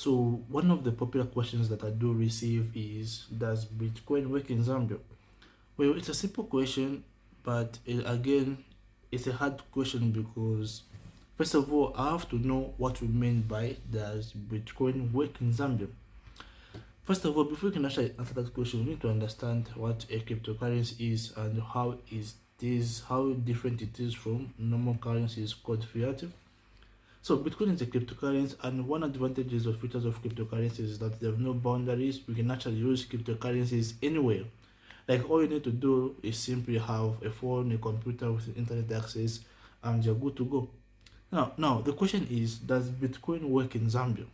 So one of the popular questions that I do receive is, does Bitcoin work in Zambia? Well, it's a simple question, but again, it's a hard question because first of all, I have to know what we mean by, does Bitcoin work in Zambia? First of all, before we can actually answer that question, we need to understand what a cryptocurrency is and how different it is from normal currencies called fiat. So Bitcoin is a cryptocurrency, and one advantage or features of cryptocurrencies is that they have no boundaries. We can actually use cryptocurrencies anywhere. Like all you need to do is simply have a phone, a computer with internet access, and you're good to go. Now the question is, does Bitcoin work in Zambia?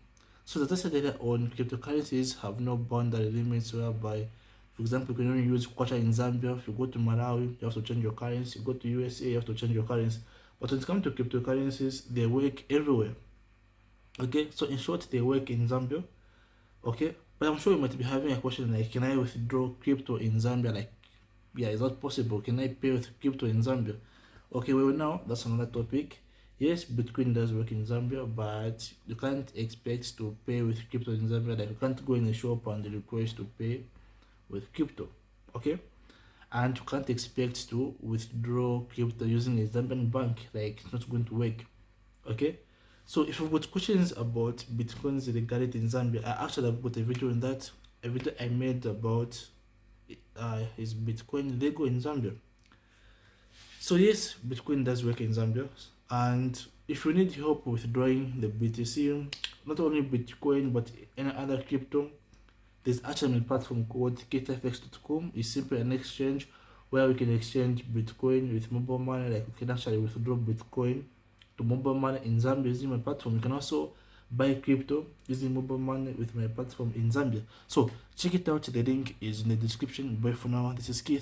So as I said earlier on, cryptocurrencies have no boundary limits whereby, for example, you can only use kwacha in Zambia. If you go to Malawi, you have to change your currency. You go to USA, you have to change your currency. But when it comes to cryptocurrencies, they work everywhere. Okay, so in short, they work in Zambia. Okay, but I'm sure you might be having a question like, can I withdraw crypto in Zambia? Like, yeah, is that possible? Can I pay with crypto in Zambia? Okay, well, now that's another topic. Yes, Bitcoin does work in Zambia, but you can't expect to pay with crypto in Zambia. Like, you can't go in a shop and request to pay with crypto. Okay, and you can't expect to withdraw crypto using a Zambian bank. Like, it's not going to work. Okay, so if you've got questions about Bitcoins regarded in Zambia, I actually have got a video on that. A video I made about is Bitcoin legal in Zambia. So yes, Bitcoin does work in Zambia, and if you need help withdrawing the BTC, not only Bitcoin but any other crypto, there's actually a platform called getfx.com. It's simply an exchange where we can exchange Bitcoin with mobile money. Like, we can actually withdraw Bitcoin to mobile money in Zambia using my platform. You can also buy crypto using mobile money with my platform in Zambia. So check it out. The link is in the description. Bye for now. This is Keith.